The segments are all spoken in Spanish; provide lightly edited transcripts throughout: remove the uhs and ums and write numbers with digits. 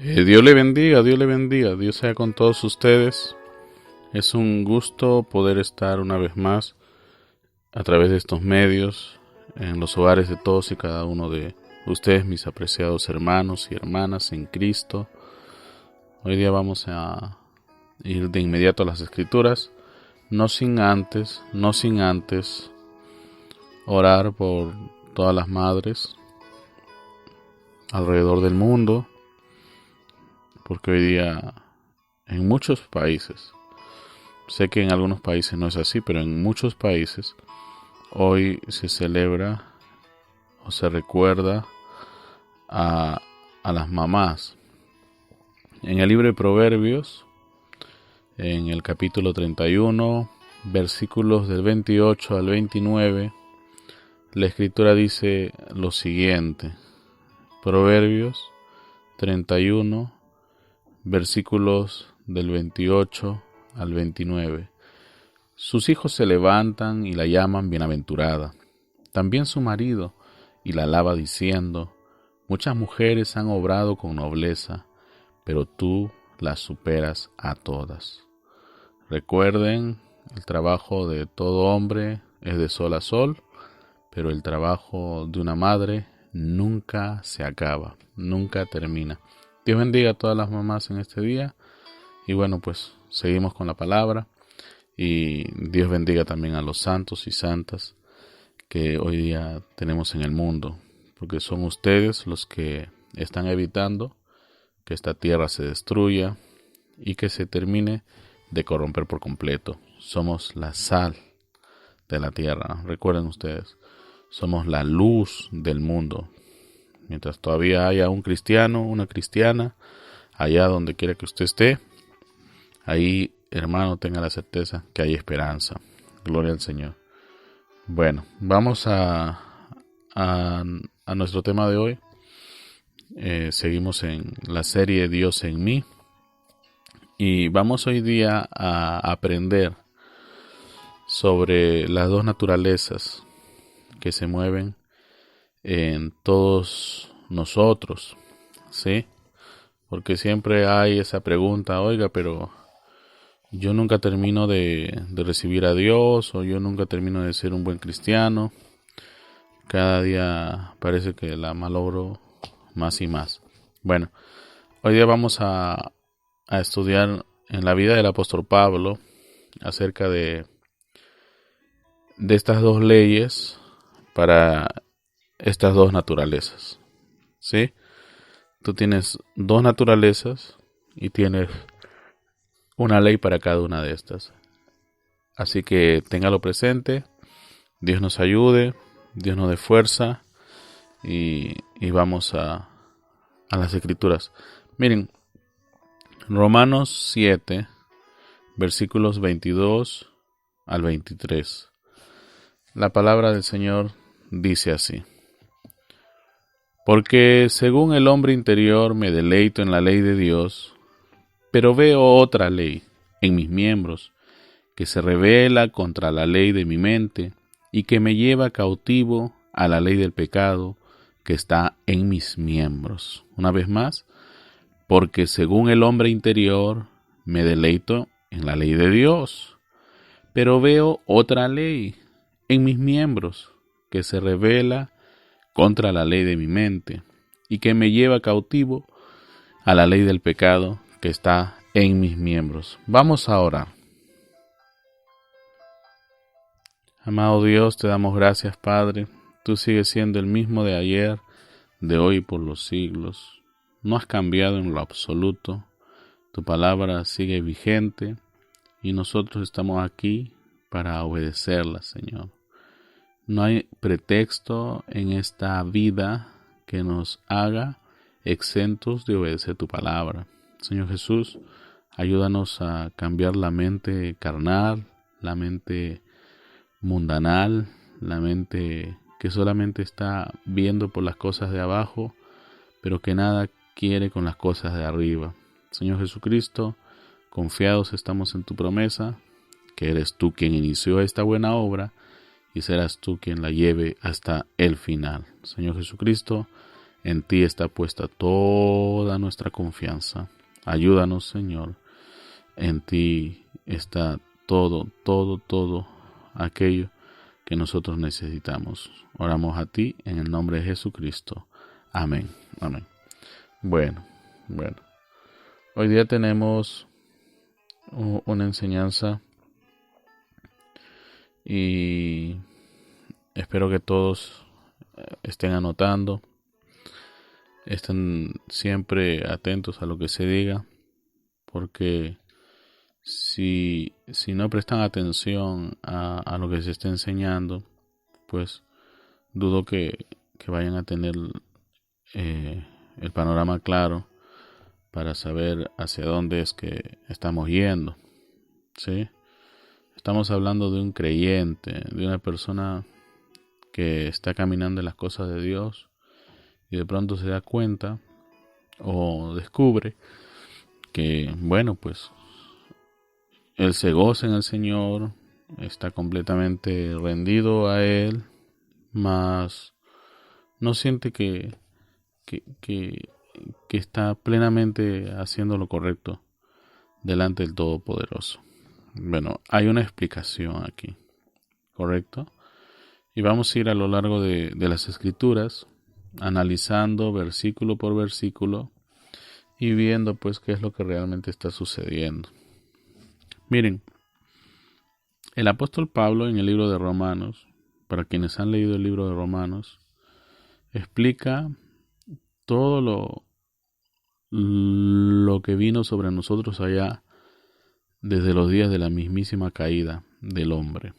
Dios le bendiga, Dios le bendiga, Dios sea con todos ustedes. Es un gusto poder estar una vez más a través de estos medios en los hogares de todos y cada uno de ustedes, mis apreciados hermanos y hermanas en Cristo. Hoy día vamos a ir de inmediato a las Escrituras, no sin antes orar por todas las madres alrededor del mundo, porque hoy día en muchos países, sé que en algunos países no es así, pero en muchos países hoy se celebra o se recuerda a las mamás. En el libro de Proverbios, en el capítulo 31, versículos del 28 al 29, la Escritura dice lo siguiente. Proverbios 31, versículos del 28 al 29. Sus hijos se levantan y la llaman bienaventurada, también su marido, y la alaba diciendo: muchas mujeres han obrado con nobleza, pero tú las superas a todas. Recuerden, el trabajo de todo hombre es de sol a sol, pero el trabajo de una madre nunca se acaba, nunca termina. Dios bendiga a todas las mamás en este día. Y bueno, pues seguimos con la palabra. Y Dios bendiga también a los santos y santas que hoy día tenemos en el mundo, porque son ustedes los que están evitando que esta tierra se destruya y que se termine de corromper por completo. Somos la sal de la tierra. Recuerden ustedes, somos la luz del mundo. Mientras todavía haya un cristiano, una cristiana, allá donde quiera que usted esté, ahí, hermano, tenga la certeza que hay esperanza. Gloria al Señor. Bueno, vamos a nuestro tema de hoy. Seguimos en la serie Dios en mí. Y vamos hoy día a aprender sobre las dos naturalezas que se mueven en todos nosotros, ¿sí? Porque siempre hay esa pregunta: oiga, pero yo nunca termino de recibir a Dios, o yo nunca termino de ser un buen cristiano. Cada día parece que la malogro más y más. Bueno, hoy día vamos a estudiar en la vida del apóstol Pablo acerca de estas dos leyes para estas dos naturalezas, ¿sí? Tú tienes dos naturalezas y tienes una ley para cada una de estas. Así que téngalo presente. Dios nos ayude, Dios nos dé fuerza y vamos a las Escrituras. Miren, Romanos 7, versículos 22 al 23. La palabra del Señor dice así: porque según el hombre interior me deleito en la ley de Dios, pero veo otra ley en mis miembros, que se rebela contra la ley de mi mente y que me lleva cautivo a la ley del pecado que está en mis miembros. Una vez más, porque según el hombre interior me deleito en la ley de Dios, pero veo otra ley en mis miembros, que se rebela contra la ley de mi mente y que me lleva cautivo a la ley del pecado que está en mis miembros. Vamos a orar. Amado Dios, te damos gracias, Padre. Tú sigues siendo el mismo de ayer, de hoy y por los siglos. No has cambiado en lo absoluto. Tu palabra sigue vigente y nosotros estamos aquí para obedecerla, Señor. No hay pretexto en esta vida que nos haga exentos de obedecer tu palabra. Señor Jesús, ayúdanos a cambiar la mente carnal, la mente mundanal, la mente que solamente está viendo por las cosas de abajo, pero que nada quiere con las cosas de arriba. Señor Jesucristo, confiados estamos en tu promesa, que eres tú quien inició esta buena obra y serás tú quien la lleve hasta el final. Señor Jesucristo, En ti está puesta toda nuestra confianza. Ayúdanos, Señor. En ti está todo aquello que nosotros necesitamos. Oramos a ti en el nombre de Jesucristo. Amén. Amén. Bueno. Hoy día tenemos una enseñanza y espero que todos estén anotando, estén siempre atentos a lo que se diga, porque si no prestan atención a lo que se está enseñando, pues dudo que vayan a tener el panorama claro para saber hacia dónde es que estamos yendo, ¿sí? Estamos hablando de un creyente, de una persona que está caminando en las cosas de Dios y de pronto se da cuenta o descubre que, bueno, pues él se goza en el Señor, está completamente rendido a Él, mas no siente que está plenamente haciendo lo correcto delante del Todopoderoso. Bueno, hay una explicación aquí, ¿correcto? Y vamos a ir a lo largo de las Escrituras, analizando versículo por versículo y viendo pues qué es lo que realmente está sucediendo. Miren, el apóstol Pablo en el libro de Romanos, para quienes han leído el libro de Romanos, explica todo lo que vino sobre nosotros allá desde los días de la mismísima caída del hombre.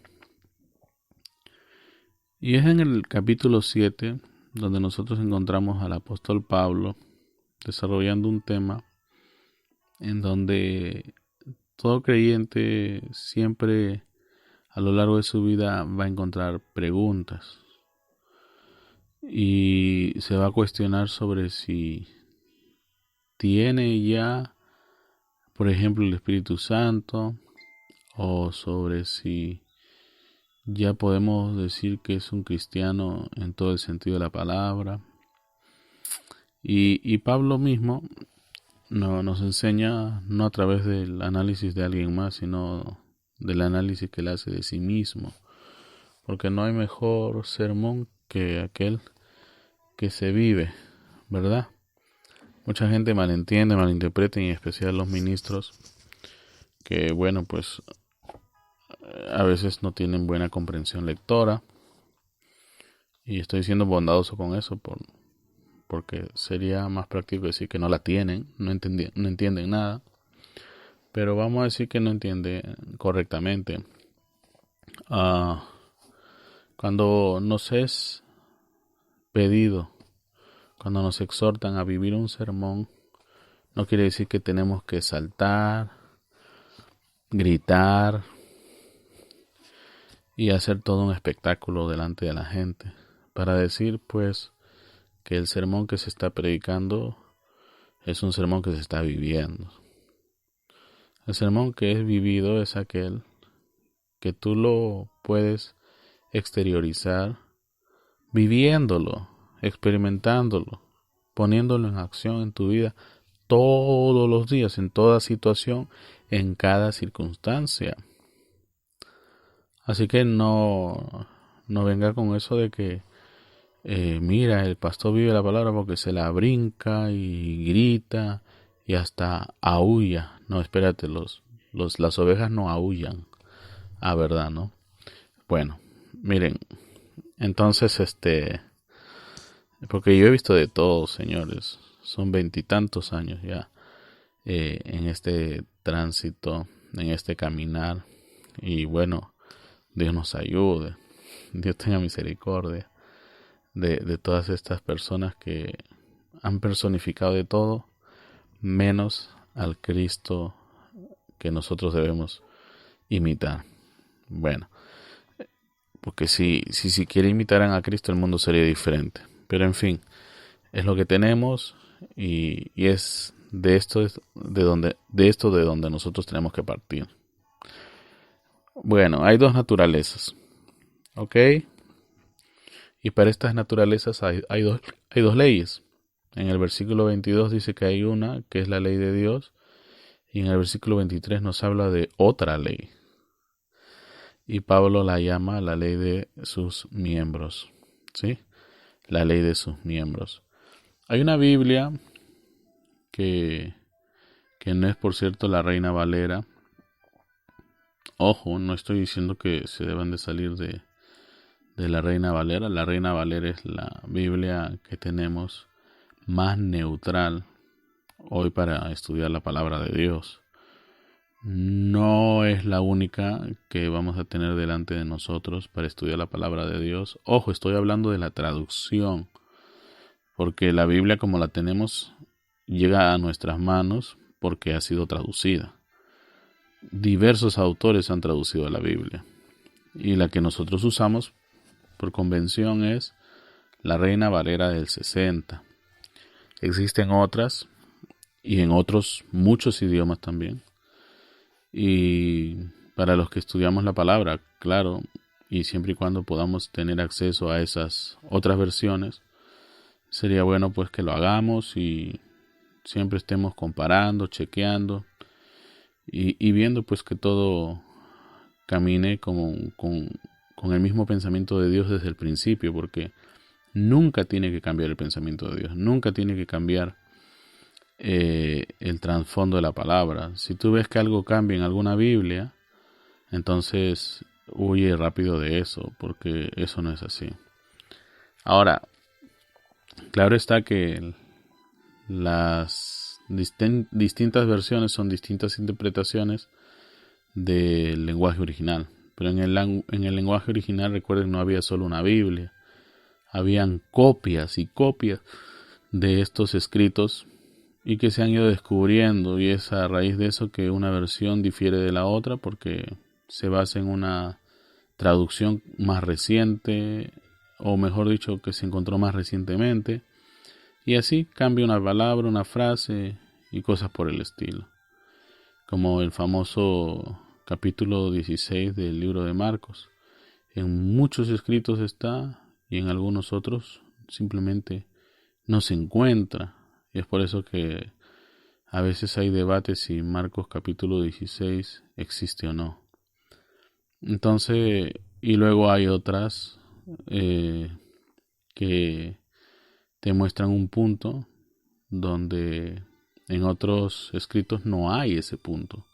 Y es en el capítulo 7 donde nosotros encontramos al apóstol Pablo desarrollando un tema en donde todo creyente siempre a lo largo de su vida va a encontrar preguntas y se va a cuestionar sobre si tiene ya, por ejemplo, el Espíritu Santo, o sobre si ya podemos decir que es un cristiano en todo el sentido de la palabra. Y Pablo mismo nos enseña no a través del análisis de alguien más, sino del análisis que él hace de sí mismo, porque no hay mejor sermón que aquel que se vive, ¿verdad? Mucha gente malentiende, malinterpreta, y en especial los ministros, que bueno, pues a veces no tienen buena comprensión lectora, y estoy siendo bondadoso con eso porque sería más práctico decir que no la tienen, no entienden nada, pero vamos a decir que no entienden correctamente. Cuando nos es pedido, cuando nos exhortan a vivir un sermón, no quiere decir que tenemos que saltar, gritar y hacer todo un espectáculo delante de la gente para decir pues que el sermón que se está predicando es un sermón que se está viviendo. El sermón que es vivido es aquel que tú lo puedes exteriorizar viviéndolo, experimentándolo, poniéndolo en acción en tu vida todos los días, en toda situación, en cada circunstancia. Así que no venga con eso de que mira, el pastor vive la palabra porque se la brinca y grita y hasta aúlla. No, espérate, las ovejas no aúllan. ¿Verdad, no? Bueno, miren, entonces porque yo he visto de todo, señores. Son 20 y tantos años ya en este tránsito, en este caminar. Y bueno, Dios nos ayude. Dios tenga misericordia de todas estas personas que han personificado de todo menos al Cristo que nosotros debemos imitar. Bueno, porque si siquiera imitaran a Cristo, el mundo sería diferente. Pero en fin, es lo que tenemos y es de esto de donde nosotros tenemos que partir. Bueno, hay dos naturalezas, ¿ok? Y para estas naturalezas hay dos leyes. En el versículo 22 dice que hay una, que es la ley de Dios, y en el versículo 23 nos habla de otra ley. Y Pablo la llama la ley de sus miembros, ¿sí? La ley de sus miembros. Hay una Biblia que no es, por cierto, la Reina Valera. Ojo, no estoy diciendo que se deban de salir de la Reina Valera. La Reina Valera es la Biblia que tenemos más neutral hoy para estudiar la palabra de Dios. No es la única que vamos a tener delante de nosotros para estudiar la palabra de Dios. Ojo, estoy hablando de la traducción, porque la Biblia como la tenemos llega a nuestras manos porque ha sido traducida. Diversos autores han traducido la Biblia y la que nosotros usamos por convención es la Reina Valera del 60. Existen otras y en otros muchos idiomas también. Y para los que estudiamos la palabra, claro, y siempre y cuando podamos tener acceso a esas otras versiones, sería bueno pues que lo hagamos y siempre estemos comparando, chequeando y viendo pues que todo camine con el mismo pensamiento de Dios desde el principio, porque nunca tiene que cambiar el pensamiento de Dios, nunca tiene que cambiar el trasfondo de la palabra. Si tú ves que algo cambia en alguna Biblia, entonces huye rápido de eso, porque eso no es así. Ahora, claro está que las distintas versiones son distintas interpretaciones del lenguaje original, pero en el lenguaje original, recuerden, no había solo una Biblia, habían copias y copias de estos escritos y que se han ido descubriendo, y es a raíz de eso que una versión difiere de la otra porque se basa en una traducción más reciente, o mejor dicho, que se encontró más recientemente, y así cambia una palabra, una frase y cosas por el estilo, como el famoso capítulo 16 del libro de Marcos. En muchos escritos está y en algunos otros simplemente no se encuentra. Y es por eso que a veces hay debates si Marcos capítulo 16 existe o no. Entonces, y luego hay otras que te muestran un punto donde en otros escritos no hay ese punto.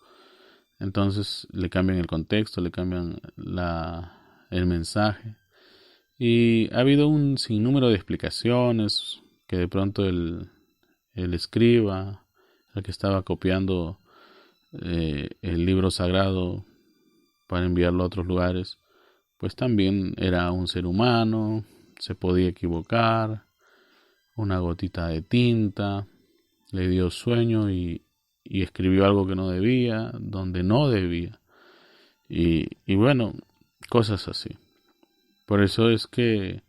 Entonces le cambian el contexto, le cambian el mensaje. Y ha habido un sinnúmero de explicaciones que de pronto el escriba, el que estaba copiando el libro sagrado para enviarlo a otros lugares, pues también era un ser humano, se podía equivocar, una gotita de tinta, le dio sueño y escribió algo que no debía, donde no debía. Y bueno, cosas así. Por eso es que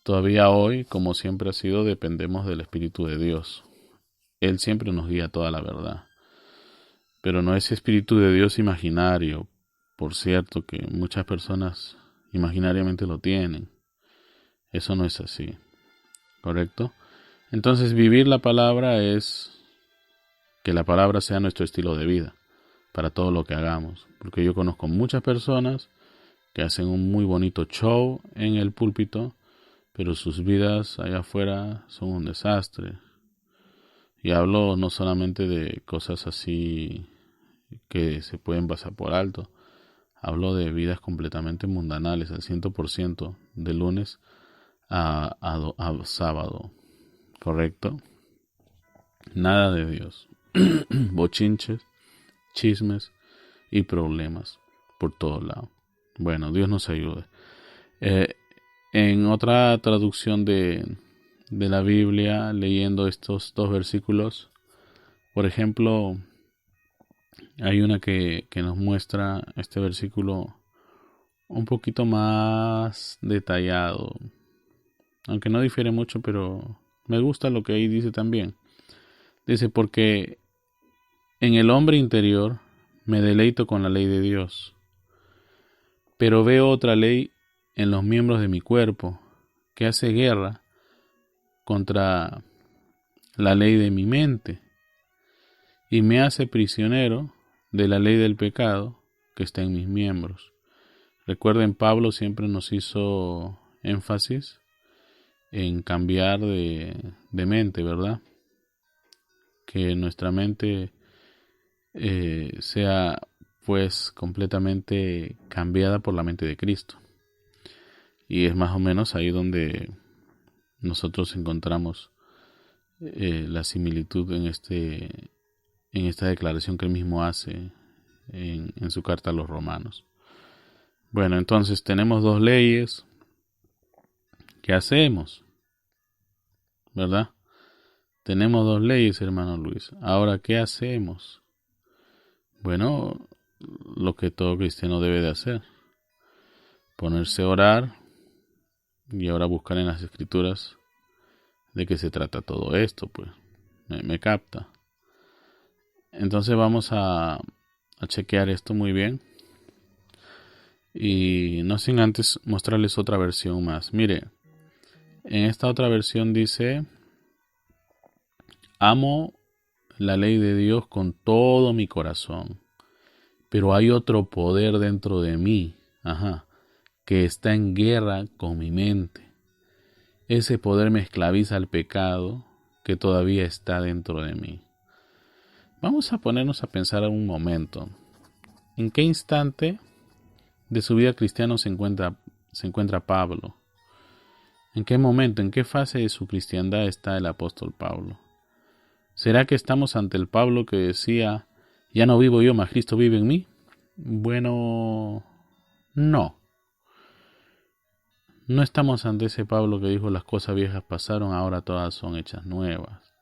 todavía hoy, como siempre ha sido, dependemos del Espíritu de Dios. Él siempre nos guía a toda la verdad. Pero no ese Espíritu de Dios imaginario, por cierto, que muchas personas imaginariamente lo tienen. Eso no es así, ¿correcto? Entonces vivir la palabra es que la palabra sea nuestro estilo de vida para todo lo que hagamos. Porque yo conozco muchas personas que hacen un muy bonito show en el púlpito, pero sus vidas allá afuera son un desastre. Y hablo no solamente de cosas así que se pueden pasar por alto. Hablo de vidas completamente mundanales, al 100%, de lunes a sábado. ¿Correcto? Nada de Dios. Bochinches, chismes y problemas por todos lados. Bueno, Dios nos ayude. En otra traducción de la Biblia, leyendo estos dos versículos, por ejemplo, hay una que nos muestra este versículo un poquito más detallado, aunque no difiere mucho, pero me gusta lo que ahí dice también. Dice, porque en el hombre interior me deleito con la ley de Dios, pero veo otra ley en los miembros de mi cuerpo que hace guerra contra la ley de mi mente y me hace prisionero de la ley del pecado que está en mis miembros. Recuerden, Pablo siempre nos hizo énfasis en cambiar de mente, ¿verdad? Que nuestra mente sea pues completamente cambiada por la mente de Cristo. Y es más o menos ahí donde nosotros encontramos la similitud en esta declaración que él mismo hace en su carta a los romanos. Bueno, entonces tenemos dos leyes. ¿Qué hacemos? ¿Verdad? Tenemos dos leyes, hermano Luis. Ahora, ¿qué hacemos? Bueno, lo que todo cristiano debe de hacer. Ponerse a orar y ahora buscar en las escrituras de qué se trata todo esto, pues. Me capta. Entonces vamos a chequear esto muy bien. Y no sin antes mostrarles otra versión más. Mire, en esta otra versión dice: amo la ley de Dios con todo mi corazón, pero hay otro poder dentro de mí, que está en guerra con mi mente. Ese poder me esclaviza al pecado que todavía está dentro de mí. Vamos a ponernos a pensar un momento. ¿En qué instante de su vida cristiana se encuentra Pablo? ¿En qué momento, en qué fase de su cristiandad está el apóstol Pablo? ¿Será que estamos ante el Pablo que decía: ya no vivo yo, mas Cristo vive en mí? Bueno, no. No estamos ante ese Pablo que dijo: las cosas viejas pasaron, ahora todas son hechas nuevas.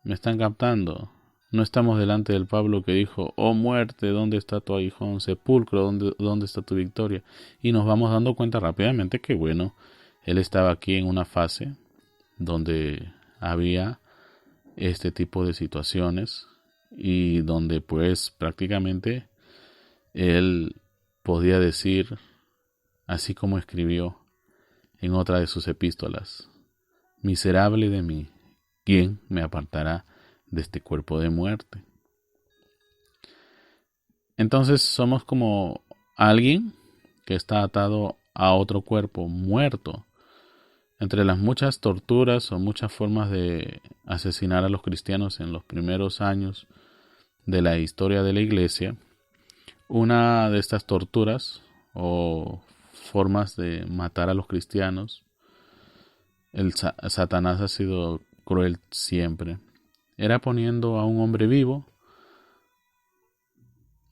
¿Me están captando? No estamos delante del Pablo que dijo: oh muerte, ¿dónde está tu aguijón? Sepulcro, ¿dónde está tu victoria? Y nos vamos dando cuenta rápidamente que, bueno, él estaba aquí en una fase donde había este tipo de situaciones y donde pues prácticamente él podía decir, así como escribió en otra de sus epístolas: miserable de mí, ¿quién me apartará de este cuerpo de muerte? Entonces somos como alguien que está atado a otro cuerpo muerto. Entre las muchas torturas o muchas formas de asesinar a los cristianos en los primeros años de la historia de la iglesia, una de estas torturas o formas de matar a los cristianos, Satanás ha sido cruel siempre, era poniendo a un hombre vivo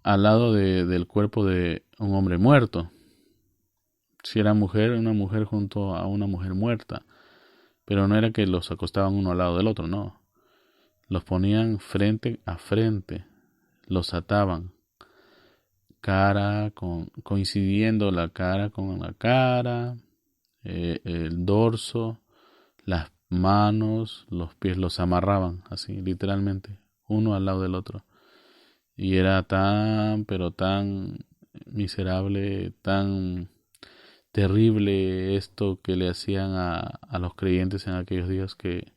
al lado del cuerpo de un hombre muerto. Si era mujer, una mujer junto a una mujer muerta. Pero no era que los acostaban uno al lado del otro, no. Los ponían frente a frente, los ataban, coincidiendo la cara con la cara, el dorso, las manos, los pies, los amarraban así, literalmente, uno al lado del otro. Y era tan, pero tan miserable, tan terrible esto que le hacían a los creyentes en aquellos días, que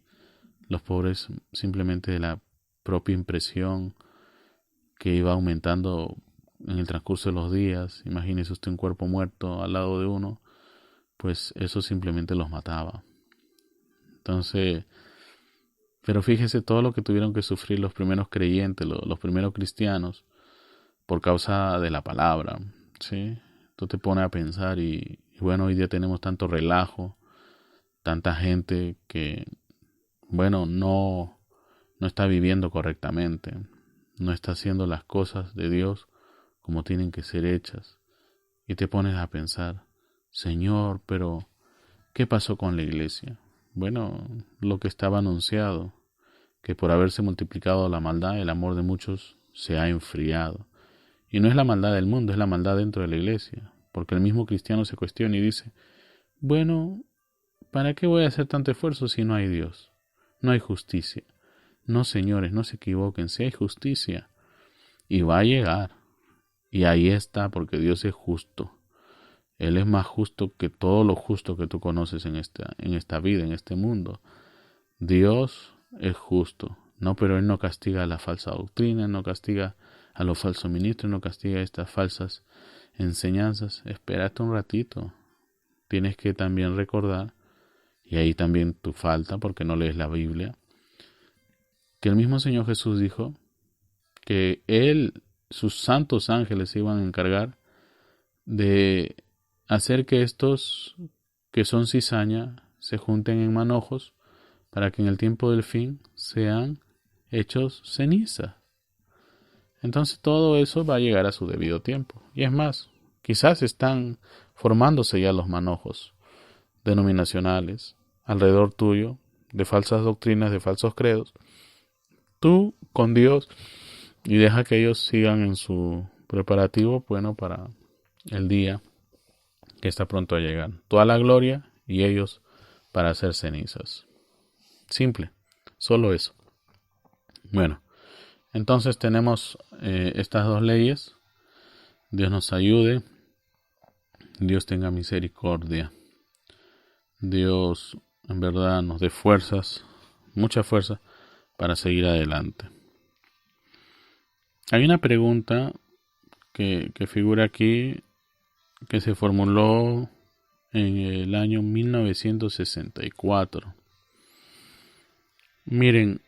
los pobres, simplemente de la propia impresión que iba aumentando en el transcurso de los días, imagínese usted un cuerpo muerto al lado de uno, pues eso simplemente los mataba. Entonces, pero fíjese todo lo que tuvieron que sufrir los primeros creyentes, los primeros cristianos, por causa de la palabra, ¿sí? Tú te pones a pensar y bueno, hoy día tenemos tanto relajo, tanta gente que, bueno, no está viviendo correctamente, no está haciendo las cosas de Dios como tienen que ser hechas. Y te pones a pensar: Señor, pero ¿qué pasó con la iglesia? Bueno, lo que estaba anunciado, que por haberse multiplicado la maldad, el amor de muchos se ha enfriado. Y no es la maldad del mundo, es la maldad dentro de la iglesia. Porque el mismo cristiano se cuestiona y dice: bueno, ¿para qué voy a hacer tanto esfuerzo si no hay Dios? No hay justicia. No, señores, no se equivoquen, si hay justicia. Y va a llegar. Y ahí está, porque Dios es justo. Él es más justo que todo lo justo que tú conoces en esta vida, en este mundo. Dios es justo. No, pero Él no castiga a la falsa doctrina, no castiga a los falsos ministros, no castiga a estas falsas enseñanzas. Espérate un ratito. Tienes que también recordar, y ahí también tu falta porque no lees la Biblia, que el mismo Señor Jesús dijo que Él, sus santos ángeles se iban a encargar de hacer que estos que son cizaña se junten en manojos para que en el tiempo del fin sean hechos ceniza. Entonces todo eso va a llegar a su debido tiempo. Y es más, quizás están formándose ya los manojos denominacionales alrededor tuyo, de falsas doctrinas, de falsos credos. Tú con Dios y deja que ellos sigan en su preparativo, bueno, para el día que está pronto a llegar. Toda la gloria y ellos para hacer cenizas. Simple, solo eso. Bueno, entonces tenemos estas dos leyes. Dios nos ayude. Dios tenga misericordia. Dios en verdad nos dé fuerzas, mucha fuerza para seguir adelante. Hay una pregunta que figura aquí que se formuló en el año 1964. Miren,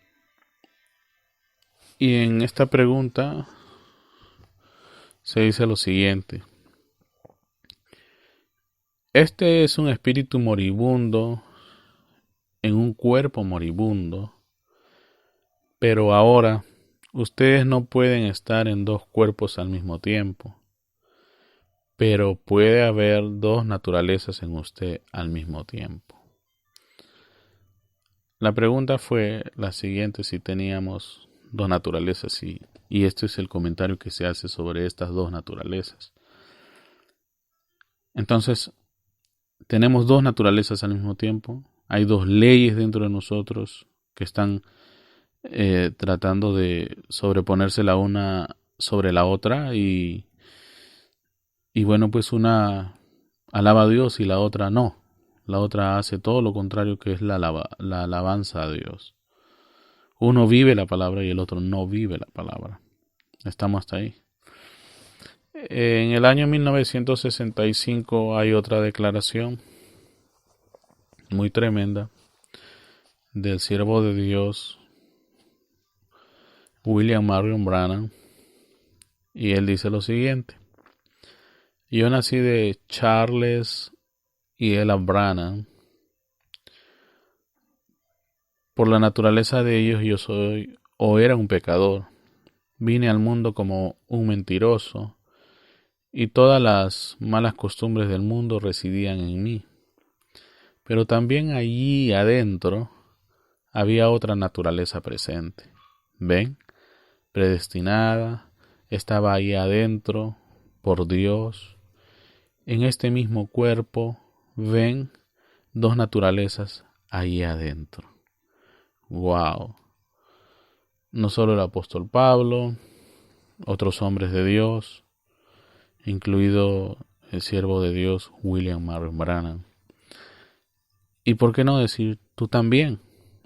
y en esta pregunta se dice lo siguiente: este es un espíritu moribundo en un cuerpo moribundo, pero ahora ustedes no pueden estar en dos cuerpos al mismo tiempo, pero puede haber dos naturalezas en usted al mismo tiempo. La pregunta fue la siguiente: si teníamos dos naturalezas, y este es el comentario que se hace sobre estas dos naturalezas. Entonces, tenemos dos naturalezas al mismo tiempo. Hay dos leyes dentro de nosotros que están tratando de sobreponerse la una sobre la otra, y bueno, pues una alaba a Dios y la otra no. La otra hace todo lo contrario, que es la alabanza a Dios. Uno vive la palabra y el otro no vive la palabra. Estamos hasta ahí. En el año 1965 hay otra declaración muy tremenda del siervo de Dios William Marion Branham, y él dice lo siguiente: yo nací de Charles y Ella Branham. Por la naturaleza de ellos yo soy o era un pecador. Vine al mundo como un mentiroso y todas las malas costumbres del mundo residían en mí. Pero también allí adentro había otra naturaleza presente. ¿Ven? Predestinada, estaba ahí adentro por Dios. En este mismo cuerpo, ven, dos naturalezas ahí adentro. ¡Wow! No solo el apóstol Pablo, otros hombres de Dios, incluido el siervo de Dios William Marion Branham. ¿Y por qué no decir tú también?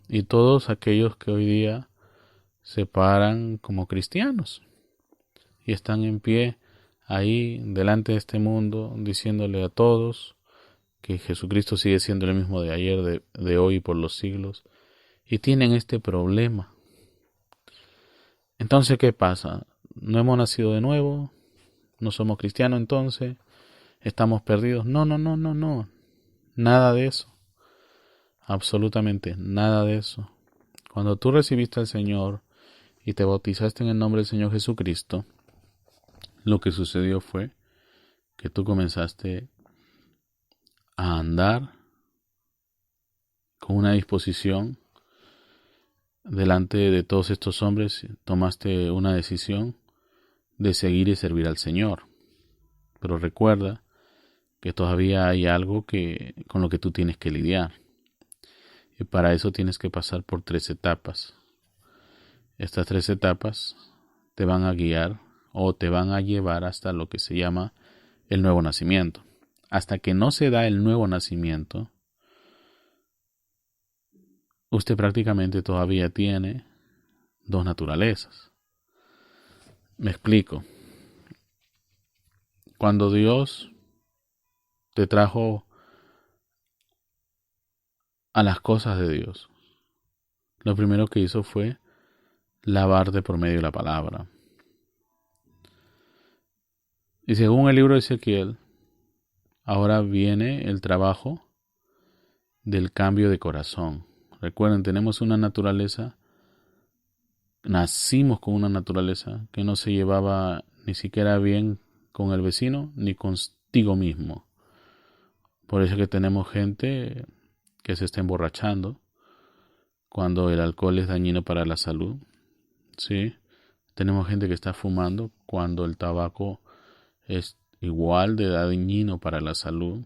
Y todos aquellos que hoy día se paran como cristianos y están en pie ahí delante de este mundo, diciéndole a todos que Jesucristo sigue siendo el mismo de ayer, de hoy y por los siglos, y tienen este problema. Entonces, ¿qué pasa? ¿No hemos nacido de nuevo? ¿No somos cristianos entonces? ¿Estamos perdidos? No. Nada de eso. Absolutamente nada de eso. Cuando tú recibiste al Señor y te bautizaste en el nombre del Señor Jesucristo, lo que sucedió fue que tú comenzaste a andar con una disposición delante de todos estos hombres. Tomaste una decisión de seguir y servir al Señor. Pero recuerda que todavía hay algo con lo que tú tienes que lidiar. Y para eso tienes que pasar por 3 etapas. Estas 3 etapas te van a guiar o te van a llevar hasta lo que se llama el nuevo nacimiento. Hasta que no se da el nuevo nacimiento, usted prácticamente todavía tiene dos naturalezas. Me explico. Cuando Dios te trajo a las cosas de Dios, lo primero que hizo fue lavarte por medio de la palabra. Y según el libro de Ezequiel, ahora viene el trabajo del cambio de corazón. Recuerden, tenemos una naturaleza, nacimos con una naturaleza que no se llevaba ni siquiera bien con el vecino ni contigo mismo. Por eso que tenemos gente que se está emborrachando cuando el alcohol es dañino para la salud. ¿Sí? Tenemos gente que está fumando cuando el tabaco es igual de dañino para la salud.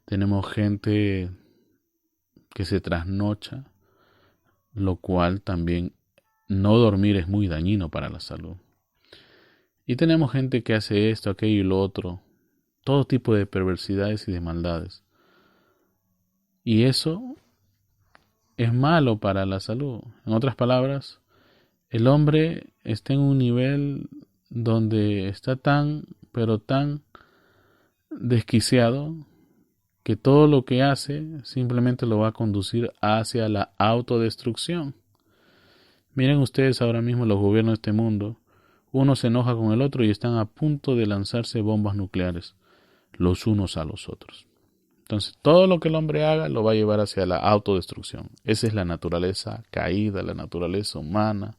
Tenemos gente que se trasnocha, lo cual también no dormir es muy dañino para la salud. Y tenemos gente que hace esto, aquello y lo otro, todo tipo de perversidades y de maldades. Y eso es malo para la salud. En otras palabras, el hombre está en un nivel donde está tan, pero tan desquiciado que todo lo que hace simplemente lo va a conducir hacia la autodestrucción. Miren ustedes ahora mismo los gobiernos de este mundo. Uno se enoja con el otro y están a punto de lanzarse bombas nucleares los unos a los otros. Entonces, todo lo que el hombre haga lo va a llevar hacia la autodestrucción. Esa es la naturaleza caída, la naturaleza humana.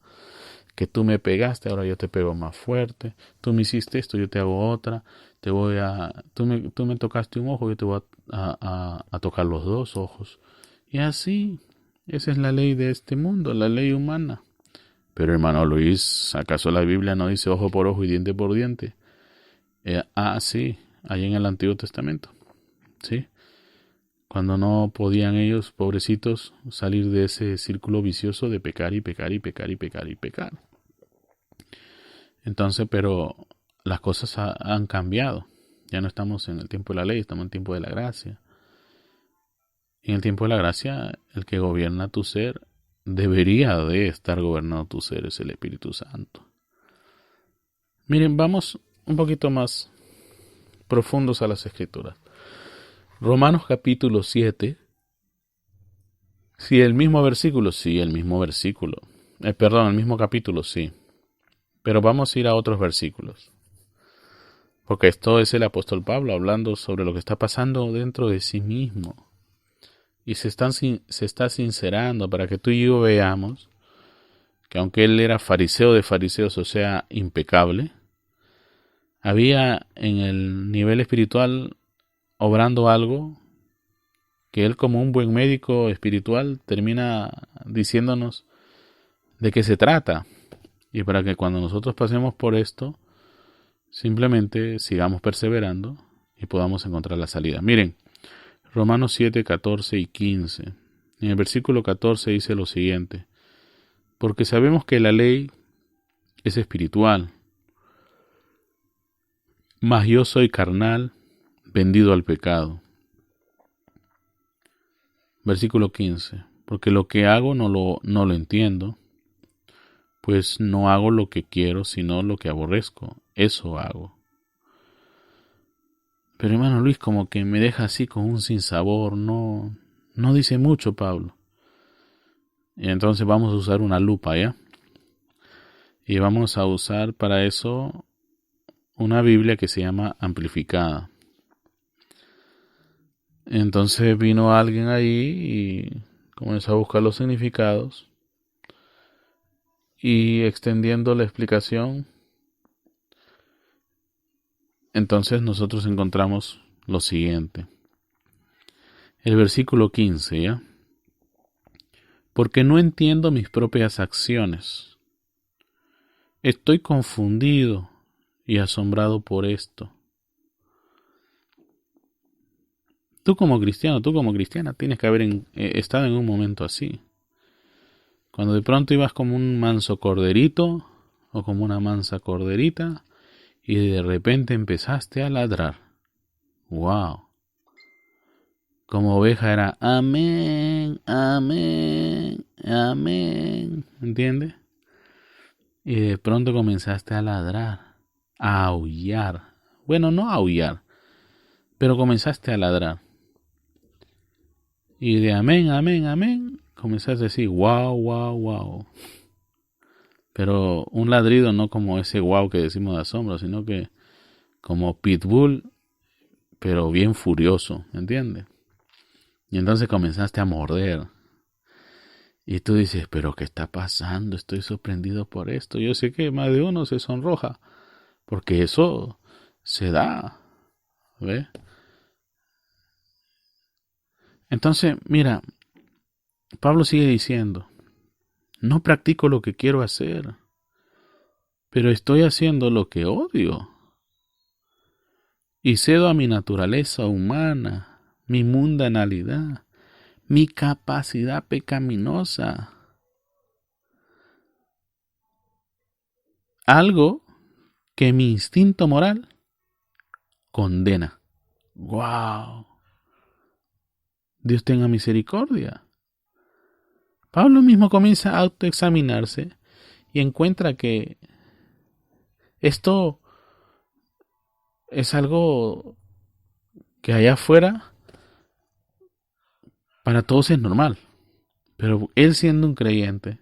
Que tú me pegaste, ahora yo te pego más fuerte. Tú me hiciste esto, yo te hago otra. Tú me tocaste un ojo, yo te voy a tocar los dos ojos. Y así, esa es la ley de este mundo, la ley humana. Pero hermano Luis, ¿acaso la Biblia no dice ojo por ojo y diente por diente? Sí, ahí en el Antiguo Testamento. Sí. Cuando no podían ellos, pobrecitos, salir de ese círculo vicioso de pecar y pecar y pecar y pecar y pecar. Entonces, pero las cosas han cambiado. Ya no estamos en el tiempo de la ley, estamos en el tiempo de la gracia. Y en el tiempo de la gracia, el que gobierna tu ser debería de estar gobernando tu ser, es el Espíritu Santo. Miren, vamos un poquito más profundos a las Escrituras. Romanos capítulo 7. Sí, el mismo versículo. Sí, el mismo versículo. El mismo capítulo, sí. Pero vamos a ir a otros versículos. Porque esto es el apóstol Pablo hablando sobre lo que está pasando dentro de sí mismo. Y se está sincerando para que tú y yo veamos que aunque él era fariseo de fariseos, o sea, impecable, había en el nivel espiritual obrando algo que él, como un buen médico espiritual, termina diciéndonos de qué se trata. Y para que cuando nosotros pasemos por esto, simplemente sigamos perseverando y podamos encontrar la salida. Miren, Romanos 7, 14 y 15. En el versículo 14 dice lo siguiente: porque sabemos que la ley es espiritual, mas yo soy carnal, vendido al pecado. Versículo 15. Porque lo que hago no lo entiendo, pues no hago lo que quiero, sino lo que aborrezco. Eso hago. Pero hermano Luis, como que me deja así con un sinsabor, no dice mucho Pablo. Y entonces vamos a usar una lupa, ¿ya? Y vamos a usar para eso una Biblia que se llama amplificada. Entonces vino alguien ahí y comenzó a buscar los significados y extendiendo la explicación, entonces nosotros encontramos lo siguiente. El versículo 15, ¿ya? Porque no entiendo mis propias acciones. Estoy confundido y asombrado por esto. Tú como cristiano, tú como cristiana, tienes que haber estado en un momento así. Cuando de pronto ibas como un manso corderito o como una mansa corderita y de repente empezaste a ladrar. ¡Wow! como oveja era amén, amén, amén, ¿entiendes? Y de pronto comenzaste a ladrar, a aullar. Bueno, no a aullar, pero comenzaste a ladrar. Y de amén, amén, amén, comenzaste a decir wow, wow, wow. Pero un ladrido no como ese wow que decimos de asombro, sino que como pitbull, pero bien furioso, ¿entiendes? Y entonces comenzaste a morder. Y tú dices, pero ¿qué está pasando? Estoy sorprendido por esto. Yo sé que más de uno se sonroja, porque eso se da, ¿ves? Entonces, mira, Pablo sigue diciendo, no practico lo que quiero hacer, pero estoy haciendo lo que odio. Y cedo a mi naturaleza humana, mi mundanalidad, mi capacidad pecaminosa. Algo que mi instinto moral condena. ¡Wow! Dios tenga misericordia. Pablo mismo comienza a autoexaminarse y encuentra que esto es algo que allá afuera para todos es normal. Pero él siendo un creyente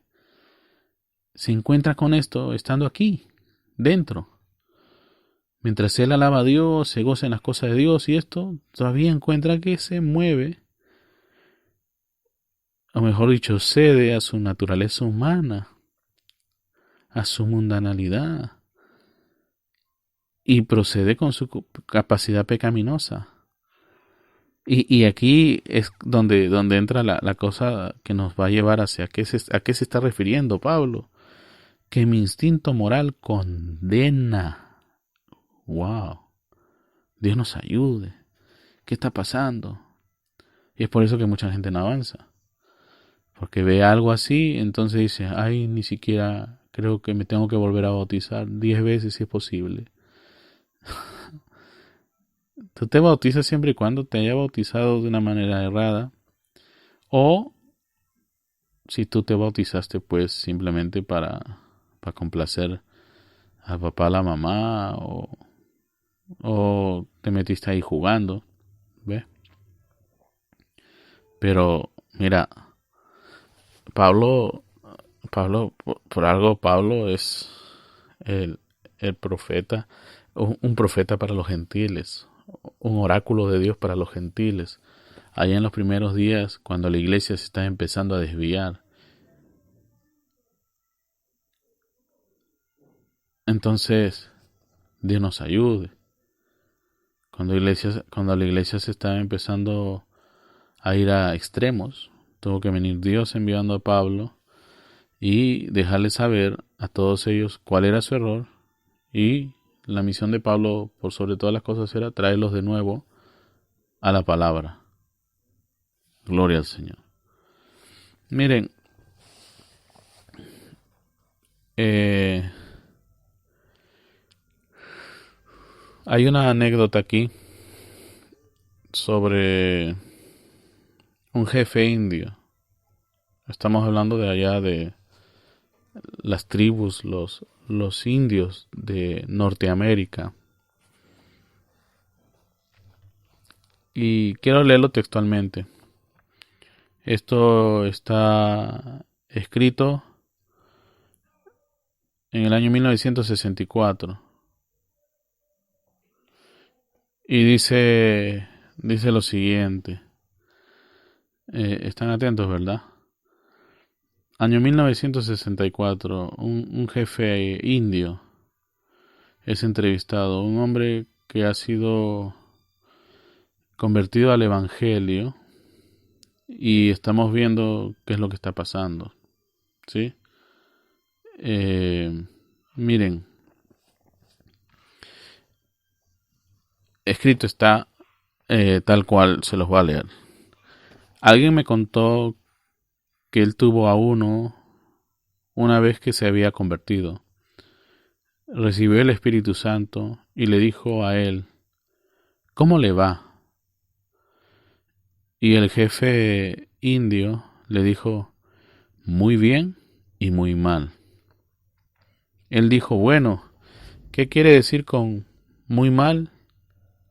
se encuentra con esto estando aquí, dentro. Mientras él alaba a Dios, se goza en las cosas de Dios y esto, todavía encuentra que se mueve, o mejor dicho, cede a su naturaleza humana, a su mundanalidad, y procede con su capacidad pecaminosa. Y aquí es donde entra la cosa que nos va a llevar hacia a qué se está refiriendo Pablo. Que mi instinto moral condena. ¡Wow! Dios nos ayude. ¿Qué está pasando? Y es por eso que mucha gente no avanza. Porque ve algo así, entonces dice, ay, ni siquiera creo que me tengo que volver a bautizar 10 veces si es posible. Tú te bautizas siempre y cuando te haya bautizado de una manera errada. O si tú te bautizaste pues simplemente para complacer al papá, a la mamá, o te metiste ahí jugando, ¿ves? Pero mira, Pablo, por algo Pablo es el, el profeta, un profeta para los gentiles, un oráculo de Dios para los gentiles. Allá en los primeros días, cuando la iglesia se está empezando a desviar. Entonces, Dios nos ayude. Cuando la iglesia se está empezando a ir a extremos, tuvo que venir Dios enviando a Pablo y dejarle saber a todos ellos cuál era su error, y la misión de Pablo por sobre todas las cosas era traerlos de nuevo a la palabra. Gloria al Señor. Miren, hay una anécdota aquí sobre un jefe indio. Estamos hablando de allá de las tribus, los indios de Norteamérica. Y quiero leerlo textualmente. Esto está escrito en el año 1964. Y dice lo siguiente. Están atentos, ¿verdad? Año 1964, un jefe indio es entrevistado, un hombre que ha sido convertido al evangelio, y estamos viendo qué es lo que está pasando, ¿sí? Miren, escrito está tal cual, se los voy a leer. Alguien me contó que él tuvo a uno una vez que se había convertido. Recibió el Espíritu Santo y le dijo a él, ¿cómo le va? Y el jefe indio le dijo, muy bien y muy mal. Él dijo, bueno, ¿qué quiere decir con muy mal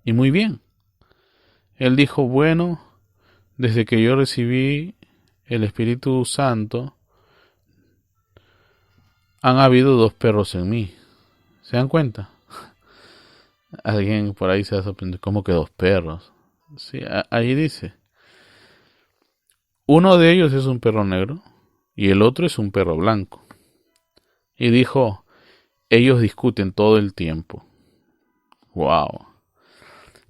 y muy bien? Él dijo, bueno, desde que yo recibí el Espíritu Santo, han habido 2 perros en mí. ¿Se dan cuenta? Alguien por ahí se va a sorprender, ¿cómo que 2 perros? Sí, ahí dice. Uno de ellos es un perro negro y el otro es un perro blanco. Y dijo, ellos discuten todo el tiempo. Wow.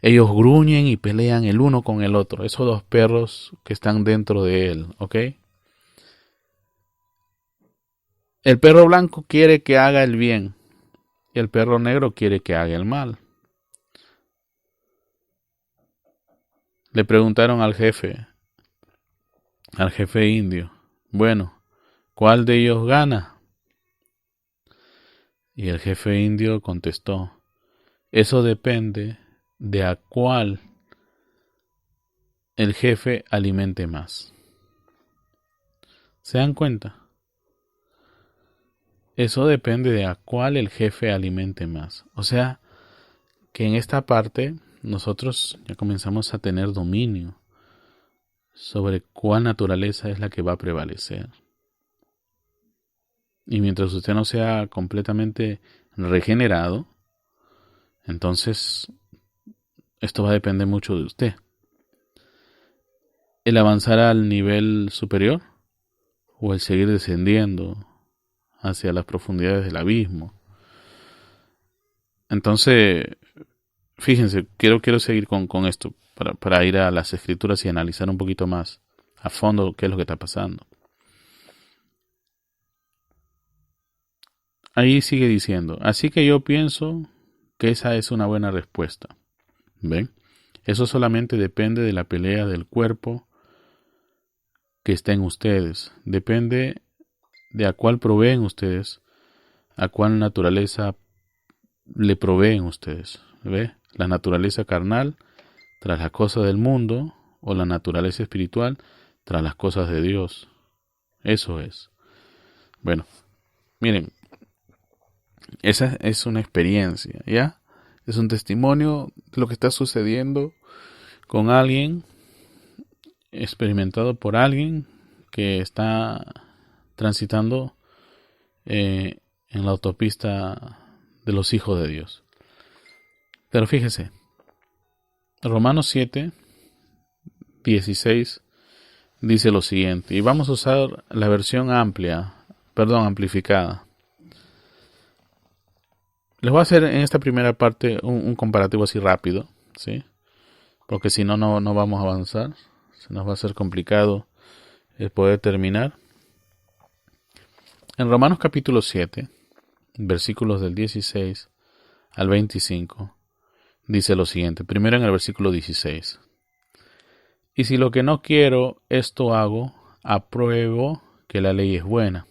Ellos gruñen y pelean el uno con el otro. Esos 2 perros que están dentro de él, ¿ok? El perro blanco quiere que haga el bien y el perro negro quiere que haga el mal. Le preguntaron al jefe indio, bueno, ¿cuál de ellos gana? Y el jefe indio contestó, eso depende de a cuál el jefe alimente más. ¿Se dan cuenta? Eso depende de a cuál el jefe alimente más. O sea, que en esta parte nosotros ya comenzamos a tener dominio sobre cuál naturaleza es la que va a prevalecer. Y mientras usted no sea completamente regenerado, entonces esto va a depender mucho de usted. El avanzar al nivel superior o el seguir descendiendo hacia las profundidades del abismo. Entonces, fíjense, quiero seguir con esto para ir a las escrituras y analizar un poquito más a fondo qué es lo que está pasando. Ahí sigue diciendo, así que yo pienso que esa es una buena respuesta. ¿Ven? Eso solamente depende de la pelea del cuerpo que está en ustedes. Depende de a cuál proveen ustedes, a cuál naturaleza le proveen ustedes. ¿Ve? La naturaleza carnal tras las cosas del mundo o la naturaleza espiritual tras las cosas de Dios. Eso es. Bueno, miren, esa es una experiencia, ¿ya? Es un testimonio de lo que está sucediendo con alguien, experimentado por alguien que está transitando en la autopista de los hijos de Dios. Pero fíjese, Romanos 7, 16 dice lo siguiente, y vamos a usar la versión amplificada. Les voy a hacer en esta primera parte un comparativo así rápido, ¿sí? Porque si no, no vamos a avanzar. Se nos va a hacer complicado el poder terminar. En Romanos capítulo 7, versículos del 16 al 25, dice lo siguiente. Primero en el versículo 16. Y si lo que no quiero, esto hago, apruebo que la ley es buena.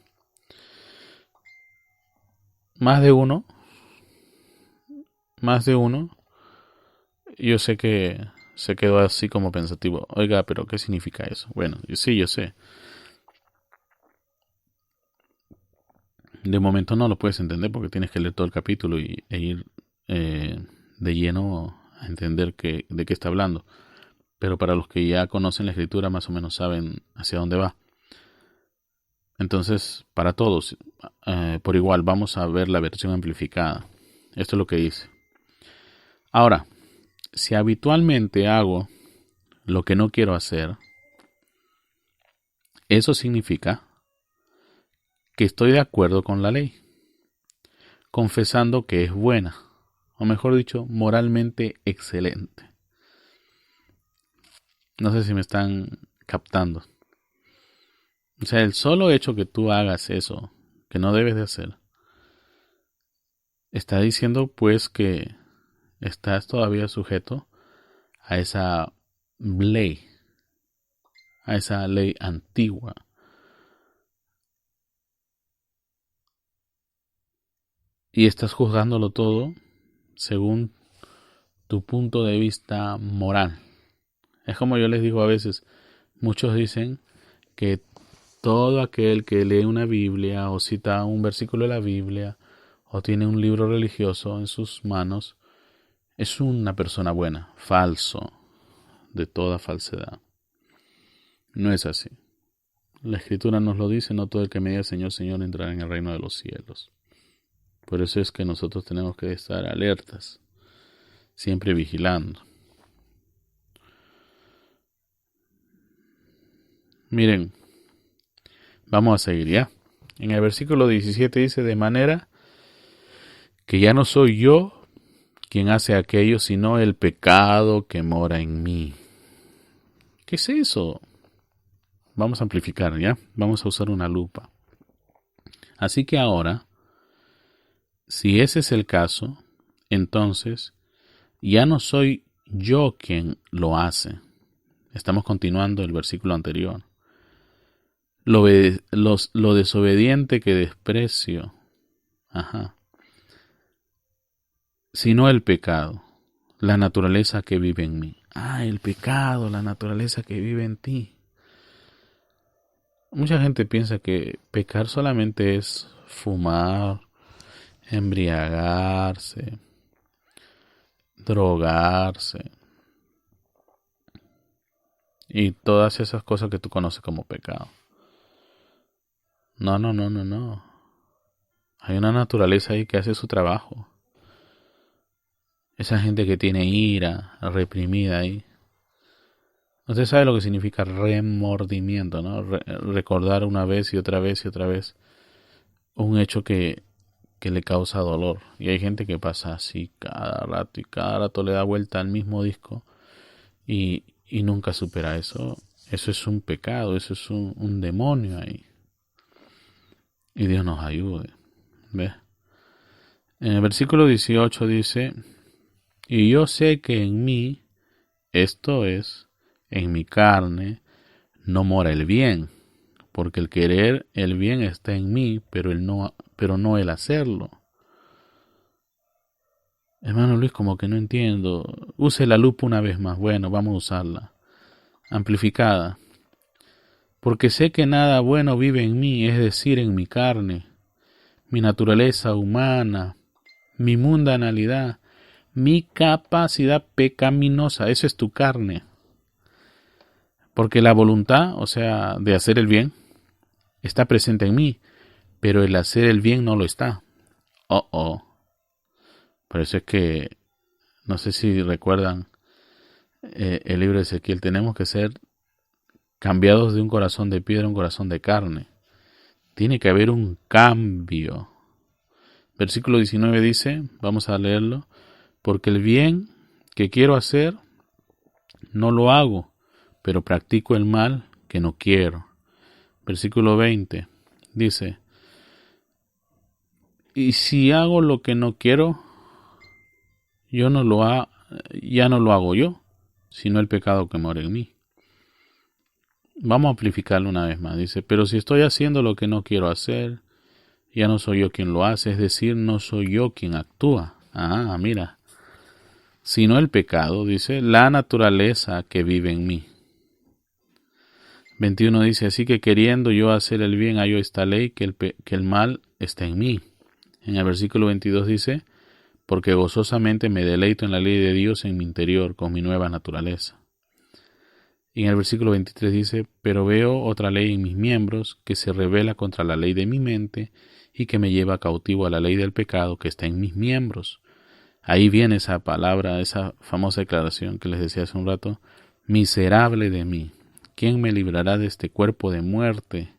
Más de uno, yo sé que se quedó así como pensativo. Oiga, pero ¿qué significa eso? Bueno, sí, yo sé. De momento no lo puedes entender porque tienes que leer todo el capítulo e ir de lleno a entender de qué está hablando. Pero para los que ya conocen la escritura más o menos saben hacia dónde va. Entonces, para todos, por igual, vamos a ver la versión amplificada. Esto es lo que dice. Ahora, si habitualmente hago lo que no quiero hacer, eso significa que estoy de acuerdo con la ley, confesando que es buena, o mejor dicho, moralmente excelente. No sé si me están captando. O sea, el solo hecho que tú hagas eso, que no debes de hacer, está diciendo pues que estás todavía sujeto a esa ley, antigua. Y estás juzgándolo todo según tu punto de vista moral. Es como yo les digo a veces, muchos dicen que todo aquel que lee una Biblia o cita un versículo de la Biblia o tiene un libro religioso en sus manos es una persona buena. Falso, de toda falsedad. No es así. La Escritura nos lo dice, no todo el que me diga Señor, Señor entrará en el reino de los cielos. Por eso es que nosotros tenemos que estar alertas, siempre vigilando. Miren, vamos a seguir ya. En el versículo 17 dice, de manera que ya no soy yo quien hace aquello, sino el pecado que mora en mí. ¿Qué es eso? Vamos a amplificar, ¿ya? Vamos a usar una lupa. Así que ahora, si ese es el caso, entonces ya no soy yo quien lo hace. Estamos continuando el versículo anterior. Lo desobediente que desprecio, sino el pecado, la naturaleza que vive en mí. El pecado, la naturaleza que vive en ti. Mucha gente piensa que pecar solamente es fumar, embriagarse, drogarse y todas esas cosas que tú conoces como pecado. No. Hay una naturaleza ahí que hace su trabajo. Esa gente que tiene ira reprimida ahí. Usted sabe lo que significa remordimiento, ¿no? Recordar una vez y otra vez y otra vez un hecho que le causa dolor. Y hay gente que pasa así cada rato y cada rato le da vuelta al mismo disco y nunca supera eso. Eso es un pecado, eso es un demonio ahí. Y Dios nos ayude. ¿Ves? En el versículo 18 dice, y yo sé que en mí, esto es, en mi carne, no mora el bien, porque el querer el bien está en mí, pero no el hacerlo. Hermano Luis, como que no entiendo. Use la lupa una vez más. Bueno, vamos a usarla. Amplificada. Porque sé que nada bueno vive en mí, es decir, en mi carne, mi naturaleza humana, mi mundanalidad, mi capacidad pecaminosa. Eso es tu carne. Porque la voluntad, o sea, de hacer el bien, está presente en mí, pero el hacer el bien no lo está. Por eso es que, no sé si recuerdan el libro de Ezequiel, tenemos que ser cambiados de un corazón de piedra a un corazón de carne. Tiene que haber un cambio. Versículo 19 dice, vamos a leerlo, porque el bien que quiero hacer, no lo hago, pero practico el mal que no quiero. Versículo 20 dice, y si hago lo que no quiero, ya no lo hago yo, sino el pecado que mora en mí. Vamos a amplificarlo una vez más. Dice, pero si estoy haciendo lo que no quiero hacer, ya no soy yo quien lo hace, es decir, no soy yo quien actúa. Mira. Sino el pecado, dice, la naturaleza que vive en mí. 21 dice, así que queriendo yo hacer el bien, hallo esta ley, que el mal está en mí. En el versículo 22 dice, porque gozosamente me deleito en la ley de Dios en mi interior, con mi nueva naturaleza. Y en el versículo 23 dice, pero veo otra ley en mis miembros, que se rebela contra la ley de mi mente, y que me lleva cautivo a la ley del pecado que está en mis miembros. Ahí viene esa palabra, esa famosa declaración que les decía hace un rato, miserable de mí, ¿quién me librará de este cuerpo de muerte?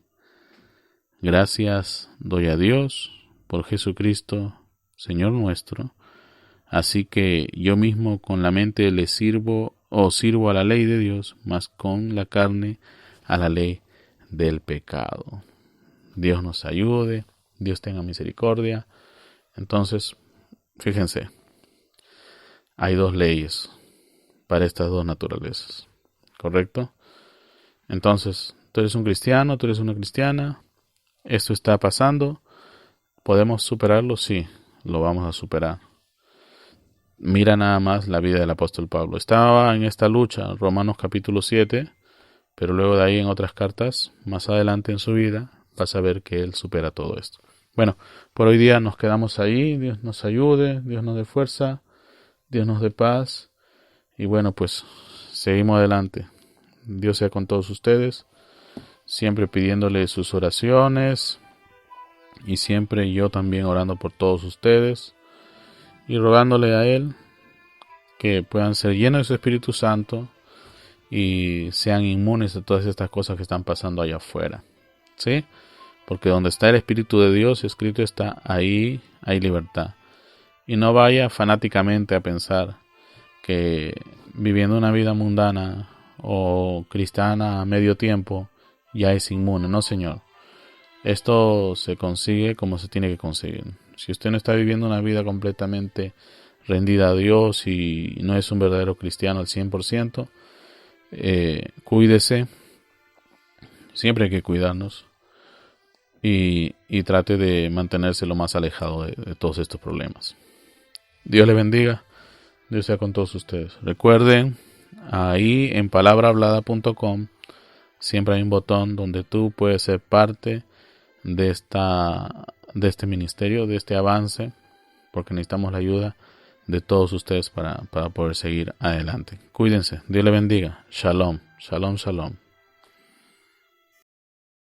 Gracias doy a Dios por Jesucristo, Señor nuestro. Así que yo mismo con la mente le sirvo a la ley de Dios, mas con la carne a la ley del pecado. Dios nos ayude, Dios tenga misericordia. Entonces, fíjense, hay dos leyes para estas dos naturalezas, ¿correcto? Entonces, tú eres un cristiano, tú eres una cristiana, esto está pasando, ¿podemos superarlo? Sí, lo vamos a superar. Mira nada más la vida del apóstol Pablo. Estaba en esta lucha, Romanos capítulo 7, pero luego de ahí en otras cartas, más adelante en su vida, vas a ver que él supera todo esto. Bueno, por hoy día nos quedamos ahí. Dios nos ayude, Dios nos dé fuerza, Dios nos dé paz. Y bueno, pues seguimos adelante. Dios sea con todos ustedes, siempre pidiéndole sus oraciones y siempre yo también orando por todos ustedes y rogándole a Él que puedan ser llenos de su Espíritu Santo y sean inmunes a todas estas cosas que están pasando allá afuera. ¿Sí? Porque donde está el Espíritu de Dios, escrito está, ahí hay libertad. Y no vaya fanáticamente a pensar que viviendo una vida mundana o cristiana a medio tiempo ya es inmune. No, señor. Esto se consigue como se tiene que conseguir. Si usted no está viviendo una vida completamente rendida a Dios y no es un verdadero cristiano al 100%, cuídese. Siempre hay que cuidarnos. Y trate de mantenerse lo más alejado de todos estos problemas. Dios le bendiga. Dios sea con todos ustedes. Recuerden, ahí en palabrahablada.com siempre hay un botón donde tú puedes ser parte de este ministerio, de este avance, porque necesitamos la ayuda de todos ustedes para poder seguir adelante. Cuídense. Dios le bendiga. Shalom. Shalom, shalom.